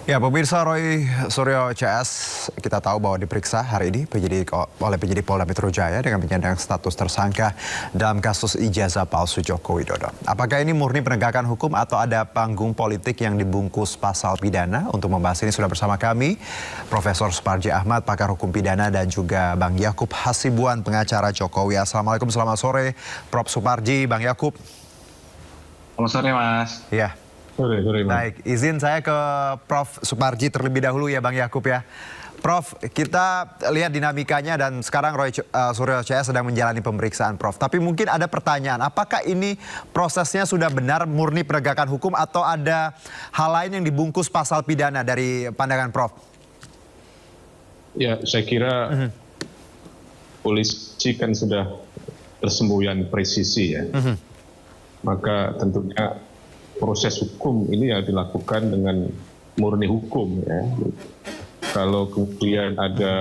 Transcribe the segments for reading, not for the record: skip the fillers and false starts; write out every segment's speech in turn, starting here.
Ya, pemirsa, Roy Suryo CS kita tahu bahwa diperiksa hari ini oleh penyidik Polda Metro Jaya dengan menyandang status tersangka dalam kasus ijazah palsu Joko Widodo. Apakah ini murni penegakan hukum atau ada panggung politik yang dibungkus pasal pidana? Untuk membahas ini sudah bersama kami Profesor Suparji Ahmad, pakar hukum pidana, dan juga Bang Yakub Hasibuan, pengacara Jokowi. Assalamualaikum, selamat sore Prof. Suparji, Bang Yakub. Selamat sore, Mas. Ya. Sore, Mas. Baik, izin saya ke Prof. Suparji terlebih dahulu ya Bang Yakub ya. Prof, kita lihat dinamikanya dan sekarang Roy Suryo CS sedang menjalani pemeriksaan Prof. Tapi mungkin ada pertanyaan, apakah ini prosesnya sudah benar murni penegakan hukum atau ada hal lain yang dibungkus pasal pidana dari pandangan Prof? Ya, saya kira polisi kan sudah bersemboyan presisi ya. Maka tentunya proses hukum ini ya dilakukan dengan murni hukum ya. Kalau kemudian ada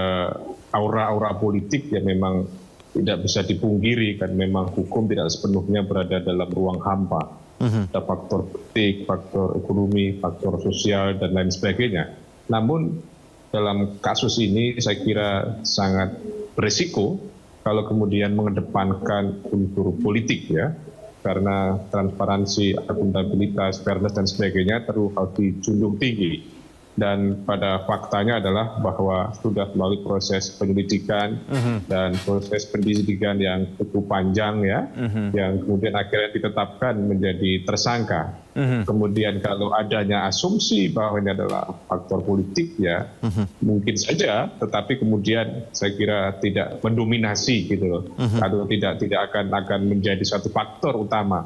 aura-aura politik ya memang tidak bisa dipungkiri, kan memang hukum tidak sepenuhnya berada dalam ruang hampa. Ada faktor politik, faktor ekonomi, faktor sosial dan lain sebagainya. Namun dalam kasus ini saya kira sangat berisiko kalau kemudian mengedepankan unsur politik ya. Karena transparansi, akuntabilitas, fairness dan sebagainya harus dijunjung tinggi. Dan pada faktanya adalah bahwa sudah melalui proses penyelidikan dan proses penyidikan yang cukup panjang ya, yang kemudian akhirnya ditetapkan menjadi tersangka. Kemudian kalau adanya asumsi bahwa ini adalah faktor politik ya, mungkin saja, tetapi kemudian saya kira tidak mendominasi gitu loh, atau tidak akan menjadi satu faktor utama.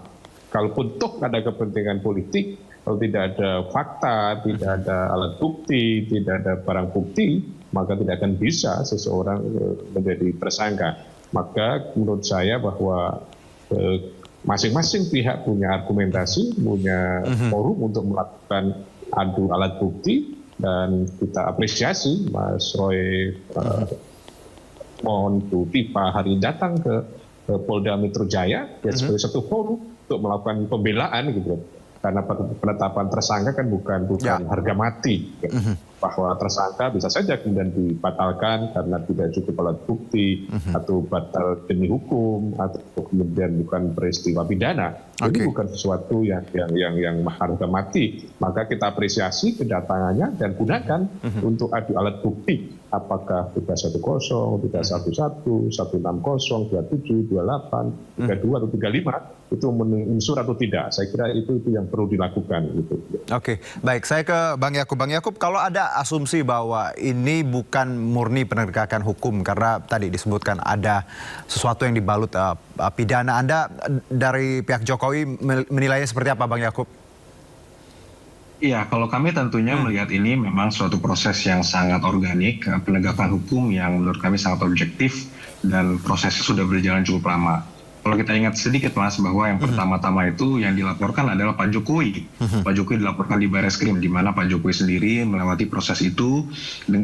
Kalaupun toh ada kepentingan politik, kalau tidak ada fakta, tidak ada alat bukti, tidak ada barang bukti, maka tidak akan bisa seseorang menjadi tersangka. Maka menurut saya bahwa masing-masing pihak punya argumentasi, punya forum untuk melakukan adu alat bukti, dan kita apresiasi Mas Roy mohon Bu Pipa hari ini datang ke Polda Metro Jaya ya, sebagai satu forum untuk melakukan pembelaan gitu. Karena penetapan tersangka kan bukan harga mati. Bahwa tersangka bisa saja kemudian dibatalkan karena tidak cukup alat bukti, atau batal demi hukum, atau kemudian bukan peristiwa pidana. Ini bukan sesuatu yang harga mati. Maka kita apresiasi kedatangannya dan gunakan untuk adu alat bukti. Apakah 310, 311, 160, 27, 28, 32 atau 35 itu memenuhi unsur atau tidak. Saya kira itu yang perlu dilakukan gitu. Oke, baik, saya ke Bang Yakub. Bang Yakub, kalau ada asumsi bahwa ini bukan murni penegakan hukum karena tadi disebutkan ada sesuatu yang dibalut pidana, Anda dari pihak Jokowi menilainya seperti apa Bang Yakub? Iya, kalau kami tentunya melihat ini memang suatu proses yang sangat organik, penegakan hukum yang menurut kami sangat objektif, dan prosesnya sudah berjalan cukup lama. Kalau kita ingat sedikit Mas, bahwa yang pertama-tama itu yang dilaporkan adalah Pak Jokowi. Pak Jokowi dilaporkan di Barreskrim, di mana Pak Jokowi sendiri melewati proses itu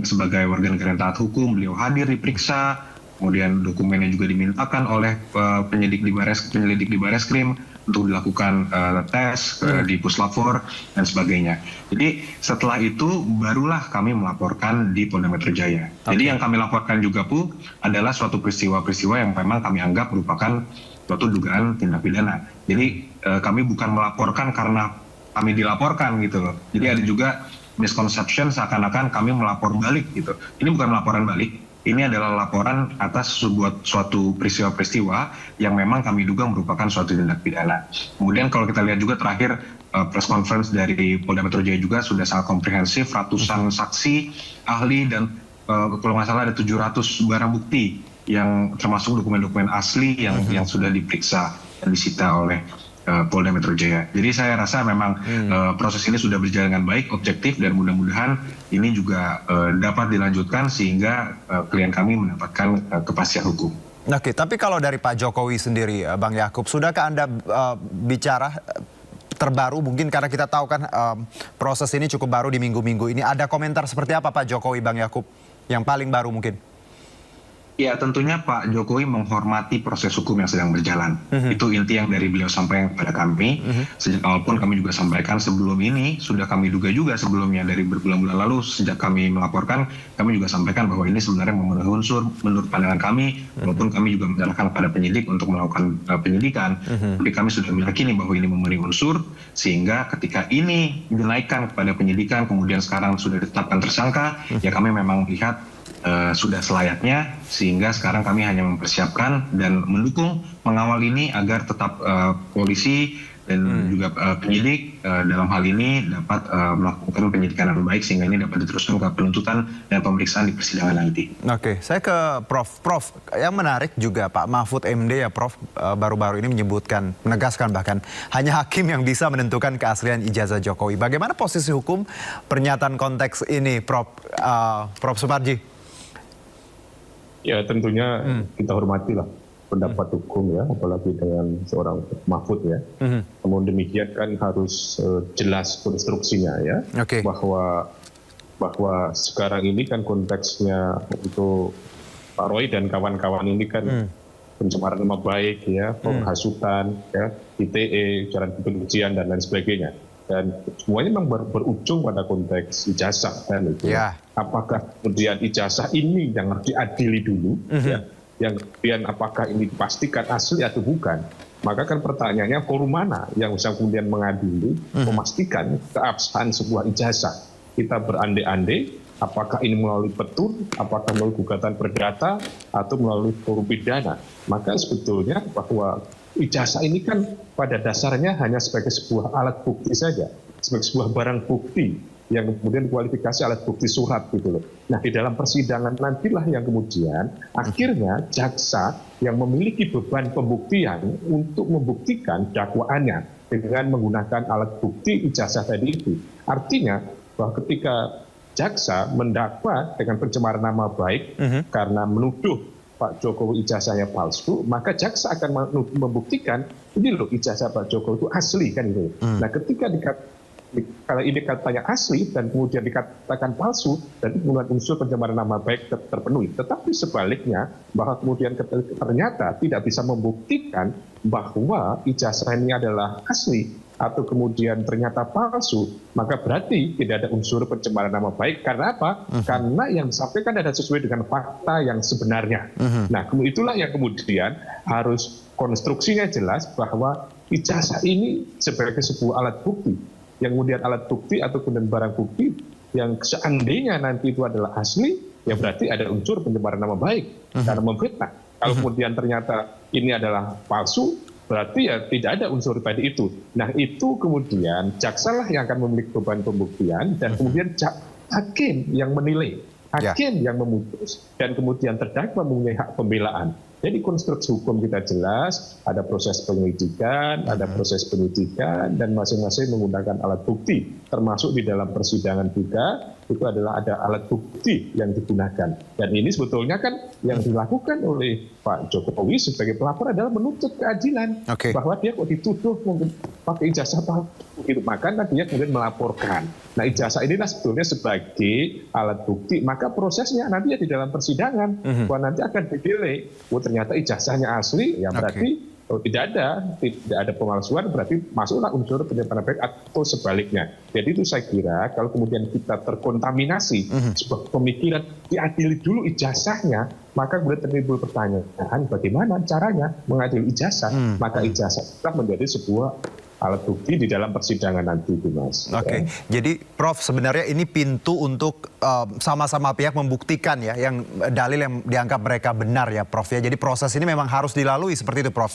sebagai warga negara yang taat hukum, beliau hadir diperiksa, kemudian dokumennya juga dimintakan oleh penyelidik di Barreskrim untuk dilakukan tes di Puslap 4 dan sebagainya. Jadi setelah itu barulah kami melaporkan di Polda Metro Jaya. Jadi yang kami laporkan juga Bu adalah suatu peristiwa-peristiwa yang memang kami anggap merupakan suatu dugaan tindak pidana. Jadi kami bukan melaporkan karena kami dilaporkan gitu loh. Jadi ada juga misconception seakan-akan kami melapor balik gitu. Ini bukan laporan balik. Ini adalah laporan atas suatu peristiwa-peristiwa yang memang kami duga merupakan suatu tindak pidana. Kemudian kalau kita lihat juga terakhir press conference dari Polda Metro Jaya juga sudah sangat komprehensif, ratusan saksi, ahli, dan kalau nggak salah ada 700 barang bukti yang termasuk dokumen-dokumen asli yang sudah diperiksa dan disita oleh Polda Metro Jaya. Jadi saya rasa memang proses ini sudah berjalan dengan baik, objektif, dan mudah-mudahan ini juga dapat dilanjutkan sehingga klien kami mendapatkan kepastian hukum. Oke, tapi kalau dari Pak Jokowi sendiri, Bang Yakub, sudahkah Anda bicara terbaru mungkin karena kita tahu kan proses ini cukup baru di minggu-minggu ini. Ada komentar seperti apa Pak Jokowi, Bang Yakub, yang paling baru mungkin? Ya, tentunya Pak Jokowi menghormati proses hukum yang sedang berjalan. Itu inti yang dari beliau sampaikan kepada kami. Sejak awal pun kami juga sampaikan sebelum ini, sudah kami duga juga sebelumnya dari berbulan-bulan lalu sejak kami melaporkan, kami juga sampaikan bahwa ini sebenarnya memenuhi unsur menurut pandangan kami, walaupun kami juga menyerahkan kepada penyidik untuk melakukan penyidikan. Tapi kami sudah meyakini bahwa ini memenuhi unsur, sehingga ketika ini dinaikkan kepada penyidikan, kemudian sekarang sudah ditetapkan tersangka, ya kami memang melihat sudah selayaknya, sehingga sekarang kami hanya mempersiapkan dan mendukung mengawal ini agar tetap polisi dan juga penyidik dalam hal ini dapat melakukan penyidikan yang baik sehingga ini dapat diteruskan ke penuntutan dan pemeriksaan di persidangan nanti. Oke, saya ke Prof. Prof, yang menarik juga Pak Mahfud MD ya Prof, baru-baru ini menegaskan bahkan hanya hakim yang bisa menentukan keaslian ijazah Jokowi. Bagaimana posisi hukum pernyataan konteks ini Prof. Suparji? Ya tentunya kita hormatilah pendapat hukum ya, apalagi dengan seorang Mahfud ya. Namun demikian kan harus jelas konstruksinya ya, bahwa sekarang ini kan konteksnya untuk Pak Roy dan kawan-kawan ini kan pencemaran nama baik ya, penghasutan ya, ITE, ujaran kebencian dan lain sebagainya. Dan semuanya memang berujung pada konteks ijazah kan itu. Yeah. Apakah kemudian ijazah ini yang harus diadili dulu, ya, yang kemudian apakah ini dipastikan asli atau bukan? Maka kan pertanyaannya forum mana yang bisa kemudian mengadili, memastikan keabsahan sebuah ijazah? Kita berandai-andai apakah ini melalui petun, apakah melalui gugatan perdata, atau melalui forum pidana. Maka sebetulnya bahwa ijazah ini kan pada dasarnya hanya sebagai sebuah alat bukti saja, sebagai sebuah barang bukti yang kemudian kualifikasi alat bukti surat gitu loh. Nah di dalam persidangan nantilah yang kemudian akhirnya jaksa yang memiliki beban pembuktian untuk membuktikan dakwaannya dengan menggunakan alat bukti ijazah tadi itu. Artinya bahwa ketika jaksa mendakwa dengan pencemaran nama baik karena menuduh Pak Jokowi ijazahnya palsu, maka jaksa akan membuktikan ini loh ijazah Pak Jokowi itu asli kan itu. Nah ketika kalau ini katanya asli dan kemudian dikatakan palsu, dan kemudian unsur pencemaran nama baik terpenuhi. Tetapi sebaliknya bahwa kemudian ternyata tidak bisa membuktikan bahwa ijazah ini adalah asli atau kemudian ternyata palsu, maka berarti tidak ada unsur pencemaran nama baik. Karena apa? Karena yang disampaikan adalah sesuai dengan fakta yang sebenarnya. Nah, itulah yang kemudian harus konstruksinya jelas bahwa ijazah ini sebagai sebuah alat bukti. Yang kemudian alat bukti atau kemudian barang bukti yang seandainya nanti itu adalah asli, ya berarti ada unsur pencemaran nama baik karena memfitnah. Kalau kemudian ternyata ini adalah palsu, berarti ya tidak ada unsur tadi itu. Nah itu kemudian jaksalah yang akan memiliki beban pembuktian dan kemudian hakim yang menilai, hakim yang memutus dan kemudian terdakwa mempunyai hak pembelaan. Jadi konstruksi hukum kita jelas, ada proses penyelidikan, ada proses penyidikan, dan masing-masing menggunakan alat bukti. Termasuk di dalam persidangan juga, itu adalah ada alat bukti yang digunakan. Dan ini sebetulnya kan yang dilakukan oleh Pak Jokowi sebagai pelapor adalah menuntut keadilan. Bahwa dia kok dituduh pakai ijazah gitu. Maka dia kemudian melaporkan. Nah ijazah inilah sebetulnya sebagai alat bukti. Maka prosesnya nanti ya di dalam persidangan, bahwa nanti akan dinilai. Ternyata ijazahnya asli, ya berarti tidak ada pemalsuan, berarti masuklah unsur pencemaran baik atau sebaliknya. Jadi itu saya kira kalau kemudian kita terkontaminasi sebuah pemikiran diadili dulu ijazahnya, maka kemudian timbul pertanyaan bagaimana caranya mengadili ijazah, maka ijazah tetap menjadi sebuah alat bukti di dalam persidangan nanti, Mas. Jadi Prof sebenarnya ini pintu untuk sama-sama pihak membuktikan ya, yang dalil yang dianggap mereka benar ya, Prof ya. Jadi proses ini memang harus dilalui seperti itu, Prof.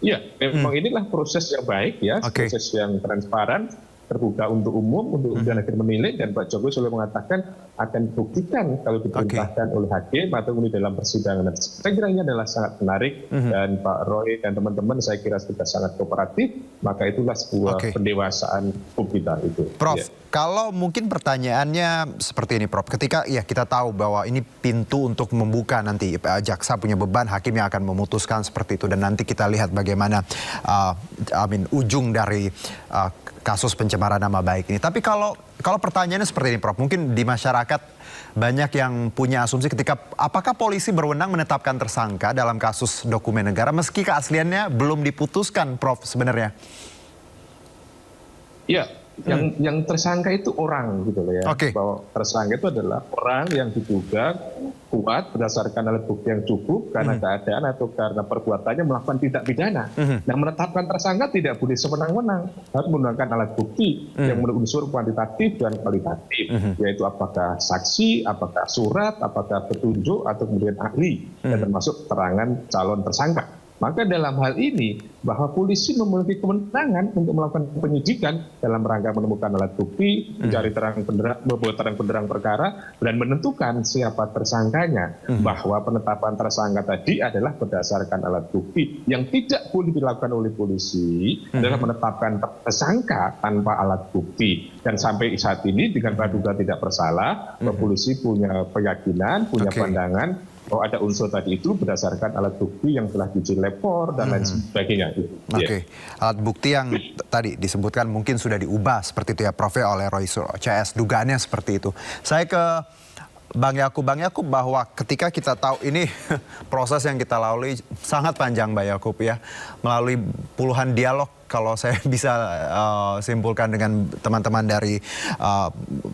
Iya, memang inilah proses yang baik ya, proses yang transparan, terbuka untuk umum, untuk kemudian akhir menilai, dan Pak Jokowi selalu mengatakan akan dibuktikan kalau diperintahkan oleh hakim atau di dalam persidangan. Saya kira ini adalah sangat menarik dan Pak Roy dan teman-teman saya kira sudah sangat kooperatif, maka itulah sebuah pendewasaan hukum kita itu. Prof, kalau mungkin pertanyaannya seperti ini Prof, ketika ya kita tahu bahwa ini pintu untuk membuka nanti jaksa punya beban, hakim yang akan memutuskan seperti itu, dan nanti kita lihat bagaimana ujung dari kasus pencemaran nama baik ini. Tapi kalau pertanyaannya seperti ini, Prof, mungkin di masyarakat banyak yang punya asumsi ketika apakah polisi berwenang menetapkan tersangka dalam kasus dokumen negara meski keasliannya belum diputuskan, Prof, sebenarnya? Ya, yang tersangka itu orang gitu loh ya. Oke. Bahwa tersangka itu adalah orang yang diduga kuat berdasarkan alat bukti yang cukup karena keadaan atau karena perbuatannya melakukan tindak pidana. Nah, menetapkan tersangka tidak boleh sewenang-wenang, harus menggunakan alat bukti yang berunsur kuantitatif dan kualitatif, yaitu apakah saksi, apakah surat, apakah petunjuk atau kemudian ahli, dan termasuk keterangan calon tersangka. Maka dalam hal ini bahwa polisi memiliki kewenangan untuk melakukan penyidikan dalam rangka menemukan alat bukti, mencari terang benderang perkara, dan menentukan siapa tersangkanya. Bahwa penetapan tersangka tadi adalah berdasarkan alat bukti. Yang tidak boleh dilakukan oleh polisi adalah menetapkan tersangka tanpa alat bukti. Dan sampai saat ini dengan praduga tidak bersalah, polisi punya keyakinan, punya pandangan bahwa ada unsur tadi itu berdasarkan alat bukti yang telah diuji lapor dan lain sebagainya. Oke, alat bukti yang tadi disebutkan mungkin sudah diubah seperti itu ya, Prof, oleh Roy Suryo CS, dugaannya seperti itu. Saya ke Bang Yakub bahwa ketika kita tahu ini proses yang kita lalui sangat panjang, Bang Yakub ya, melalui puluhan dialog kalau saya bisa simpulkan dengan teman-teman dari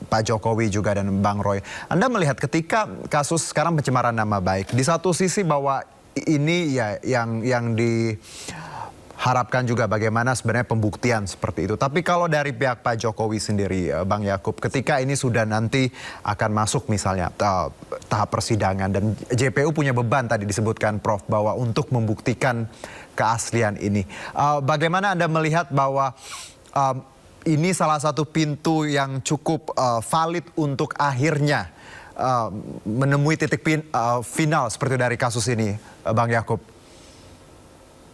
Pak Jokowi juga dan Bang Roy. Anda melihat ketika kasus sekarang pencemaran nama baik, di satu sisi bahwa ini ya yang diharapkan juga bagaimana sebenarnya pembuktian seperti itu. Tapi kalau dari pihak Pak Jokowi sendiri, Bang Yakub, ketika ini sudah nanti akan masuk misalnya tahap persidangan dan JPU punya beban tadi disebutkan Prof bahwa untuk membuktikan keaslian ini. Bagaimana Anda melihat bahwa ini salah satu pintu yang cukup valid untuk akhirnya menemui titik final seperti dari kasus ini, Bang Yakub?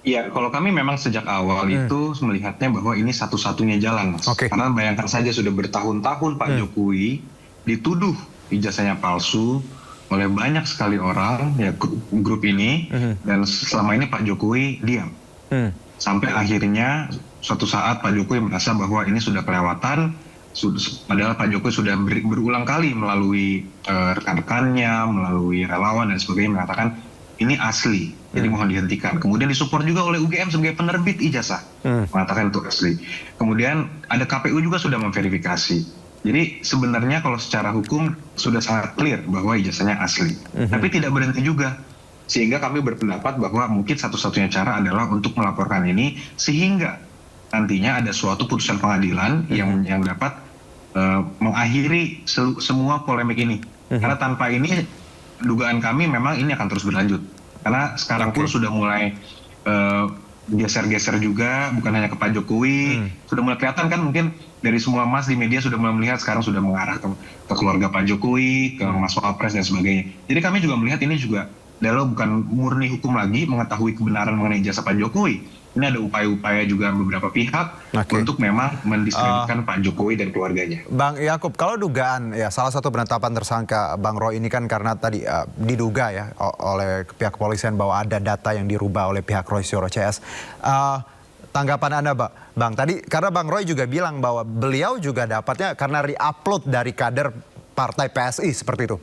Ya, kalau kami memang sejak awal itu melihatnya bahwa ini satu-satunya jalan, Mas. Okay. Karena bayangkan saja sudah bertahun-tahun Pak Jokowi dituduh ijazahnya palsu oleh banyak sekali orang, ya grup ini, dan selama ini Pak Jokowi diam. Sampai akhirnya suatu saat Pak Jokowi merasa bahwa ini sudah kelewatan, padahal Pak Jokowi sudah berulang kali melalui rekan-rekannya, melalui relawan dan sebagainya mengatakan ini asli, jadi mohon dihentikan. Kemudian disupport juga oleh UGM sebagai penerbit ijazah, mengatakan itu asli. Kemudian ada KPU juga sudah memverifikasi. Jadi sebenarnya kalau secara hukum sudah sangat clear bahwa ijazahnya asli. Tapi tidak berhenti juga. Sehingga kami berpendapat bahwa mungkin satu-satunya cara adalah untuk melaporkan ini sehingga nantinya ada suatu putusan pengadilan yang dapat mengakhiri semua polemik ini. Karena tanpa ini dugaan kami memang ini akan terus berlanjut. Karena sekarang pun sudah mulai geser-geser juga, bukan hanya ke Pak Jokowi, sudah mulai kelihatan kan mungkin dari semua mas di media sudah mulai melihat sekarang sudah mengarah ke keluarga Pak Jokowi, ke Mas Wapres dan sebagainya. Jadi kami juga melihat ini juga adalah bukan murni hukum lagi mengetahui kebenaran mengenai jasa Pak Jokowi. Ini ada upaya-upaya juga beberapa pihak untuk memang mendiskreditkan Pak Jokowi dan keluarganya. Bang Yakub, kalau dugaan ya salah satu penetapan tersangka Bang Roy ini kan karena tadi diduga ya oleh pihak kepolisian bahwa ada data yang dirubah oleh pihak Roy Suryo CS. Tanggapan Anda, Bang, tadi karena Bang Roy juga bilang bahwa beliau juga dapatnya karena re-upload dari kader partai PSI seperti itu.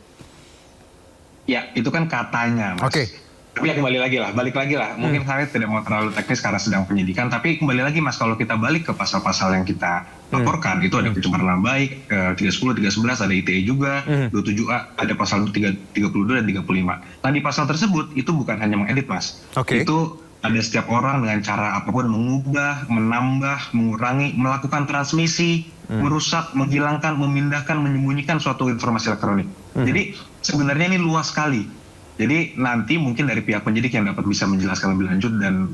Ya, itu kan katanya, Mas. Oke. Tapi ya balik lagi lah. Mungkin saya tidak mau terlalu teknis karena sedang penyidikan, tapi kembali lagi Mas, kalau kita balik ke pasal-pasal yang kita laporkan, itu ada pencemaran nama baik, 310, 311, ada ITE juga, 27A, ada pasal 32 dan 35. Nah di pasal tersebut, itu bukan hanya mengedit Mas. Itu ada setiap orang dengan cara apapun mengubah, menambah, mengurangi, melakukan transmisi, merusak, menghilangkan, memindahkan, menyembunyikan suatu informasi elektronik. Jadi sebenarnya ini luas sekali. Jadi nanti mungkin dari pihak penyidik yang dapat bisa menjelaskan lebih lanjut dan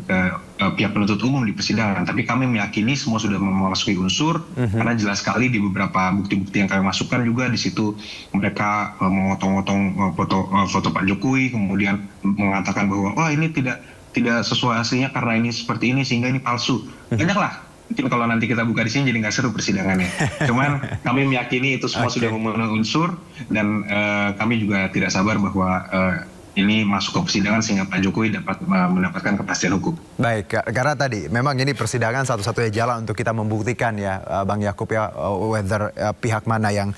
pihak penuntut umum di persidangan. Tapi kami meyakini semua sudah memasuki unsur karena jelas sekali di beberapa bukti-bukti yang kami masukkan juga di situ mereka memotong-motong foto Pak Jokowi, kemudian mengatakan bahwa wah ini tidak sesuai aslinya karena ini seperti ini sehingga ini palsu. Banyaklah. Mungkin kalau nanti kita buka di sini jadi nggak seru persidangannya. Cuman kami meyakini itu semua sudah memenuhi unsur dan kami juga tidak sabar bahwa ini masuk ke persidangan sehingga Pak Jokowi dapat mendapatkan kepastian hukum. Baik, karena tadi memang ini persidangan satu-satunya jalan untuk kita membuktikan ya, Bang Yakub ya, whether pihak mana yang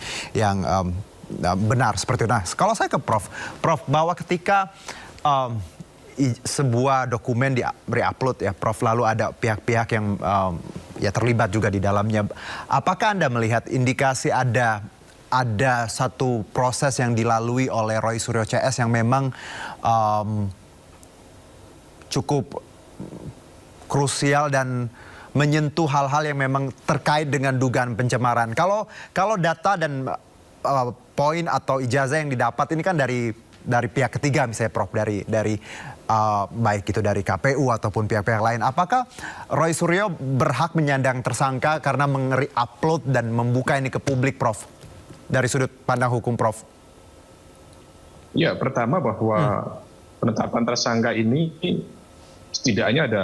benar seperti itu. Nah, kalau saya ke Prof, bahwa ketika sebuah dokumen di-upload ya, Prof, lalu ada pihak-pihak yang ya terlibat juga di dalamnya, apakah Anda melihat indikasi ada satu proses yang dilalui oleh Roy Suryo CS yang memang cukup krusial dan menyentuh hal-hal yang memang terkait dengan dugaan pencemaran. Kalau data dan poin atau ijazah yang didapat ini kan dari pihak ketiga misalnya Prof, dari baik itu dari KPU ataupun pihak-pihak lain. Apakah Roy Suryo berhak menyandang tersangka karena meng-upload dan membuka ini ke publik, Prof? Dari sudut pandang hukum, Prof? Ya, pertama bahwa penetapan tersangka ini setidaknya ada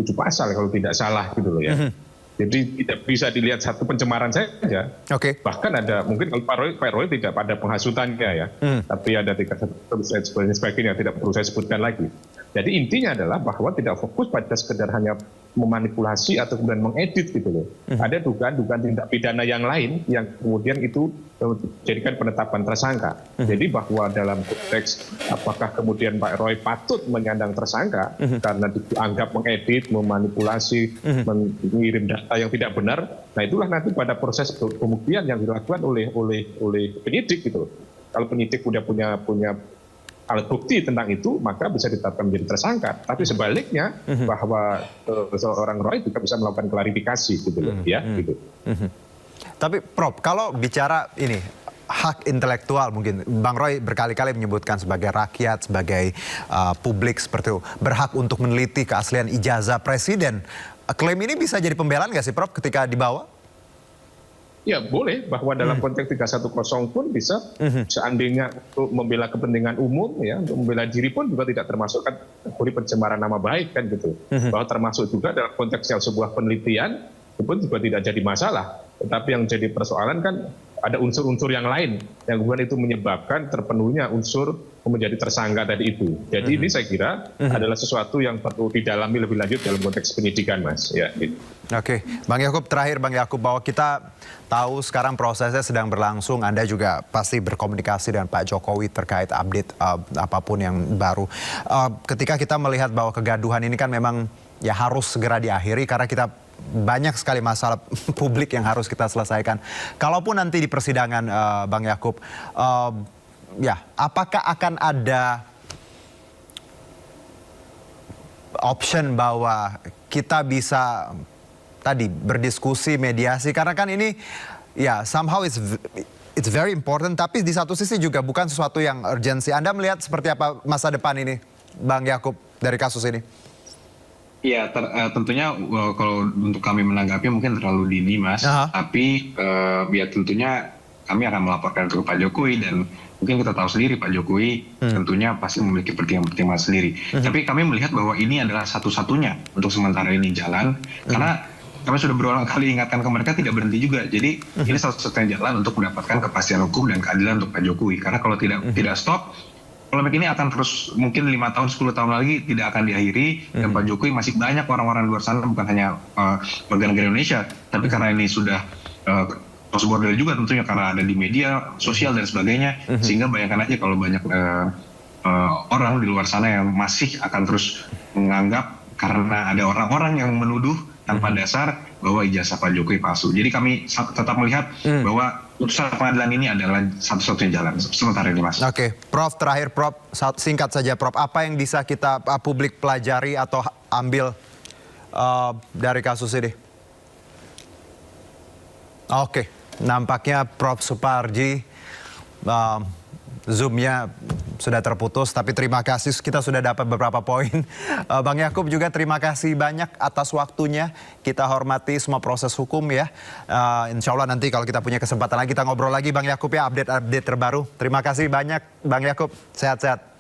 7 pasal kalau tidak salah gitu loh ya. Jadi tidak bisa dilihat satu pencemaran saja. Oke. Bahkan ada mungkin kalau Pak Roy tidak pada penghasutannya ya, tapi ada 3 sebagainya tidak perlu saya sebutkan lagi. Jadi intinya adalah bahwa tidak fokus pada sekedar hanya memanipulasi atau kemudian mengedit gitu loh. Ada dugaan-dugaan tindak pidana yang lain yang kemudian itu dijadikan penetapan tersangka. Jadi bahwa dalam konteks apakah kemudian Pak Roy patut menyandang tersangka karena dianggap mengedit, memanipulasi, mengirim data yang tidak benar, nah itulah nanti pada proses pembuktian yang dilakukan oleh penyidik gitu loh. Kalau penyidik udah punya alat bukti tentang itu, maka bisa ditetapkan menjadi tersangka. Tapi sebaliknya, bahwa seorang Roy juga bisa melakukan klarifikasi, gitu loh, ya. Gitu. Tapi Prof, kalau bicara ini, hak intelektual mungkin, Bang Roy berkali-kali menyebutkan sebagai rakyat, sebagai publik seperti itu, berhak untuk meneliti keaslian ijazah presiden. Klaim ini bisa jadi pembelaan nggak sih, Prof, ketika dibawa? Ya boleh, bahwa dalam konteks 310 pun bisa seandainya untuk membela kepentingan umum ya, untuk membela diri pun juga tidak termasuk kategori pencemaran nama baik kan gitu. Bahwa termasuk juga dalam konteks yang sebuah penelitian itu pun juga tidak jadi masalah. Tetapi yang jadi persoalan kan ada unsur-unsur yang lain yang kemudian itu menyebabkan terpenuhnya unsur menjadi tersangka tadi itu. Jadi ini saya kira adalah sesuatu yang perlu didalami lebih lanjut dalam konteks penyidikan, Mas. Ya, gitu. Oke, Bang Yakub, terakhir Bang Yakub, bahwa kita tahu sekarang prosesnya sedang berlangsung. Anda juga pasti berkomunikasi dengan Pak Jokowi terkait update apapun yang baru. Ketika kita melihat bahwa kegaduhan ini kan memang ya harus segera diakhiri karena kita banyak sekali masalah publik yang harus kita selesaikan. Kalaupun nanti di persidangan, Bang Yakub, ya apakah akan ada option bahwa kita bisa tadi berdiskusi, mediasi, karena kan ini ya somehow it's very important, tapi di satu sisi juga bukan sesuatu yang urgensi. Anda melihat seperti apa masa depan ini, Bang Yakub, dari kasus ini? Ya, tentunya kalau untuk kami menanggapi mungkin terlalu dini, Mas. Tapi ya tentunya kami akan melaporkan ke Pak Jokowi dan mungkin kita tahu sendiri Pak Jokowi tentunya pasti memiliki pertimbangan-pertimbangan sendiri. Tapi kami melihat bahwa ini adalah satu-satunya untuk sementara ini jalan, karena kami sudah berulang kali ingatkan ke mereka tidak berhenti juga. Jadi ini satu-satunya jalan untuk mendapatkan kepastian hukum dan keadilan untuk Pak Jokowi. Karena kalau tidak stop, polemik ini akan terus mungkin 5 tahun, 10 tahun lagi tidak akan diakhiri. Dan Pak Jokowi masih banyak orang-orang di luar sana, bukan hanya warga negara Indonesia, tapi karena ini sudah cross border juga tentunya karena ada di media sosial dan sebagainya, sehingga bayangkan aja kalau banyak orang di luar sana yang masih akan terus menganggap karena ada orang-orang yang menuduh tanpa dasar bahwa ijazah Pak Jokowi palsu. Jadi kami tetap melihat bahwa putusan pengadilan ini adalah satu-satunya jalan sementara ini, Mas. Oke, Prof, terakhir Prof, singkat saja Prof, apa yang bisa kita publik pelajari atau ambil dari kasus ini? Oke, nampaknya Prof Suparji Zoom-nya sudah terputus, tapi terima kasih, kita sudah dapat beberapa poin. Bang Yakub juga terima kasih banyak atas waktunya. Kita hormati semua proses hukum ya. Insya Allah nanti kalau kita punya kesempatan lagi kita ngobrol lagi Bang Yakub ya, update-update terbaru. Terima kasih banyak Bang Yakub, sehat-sehat.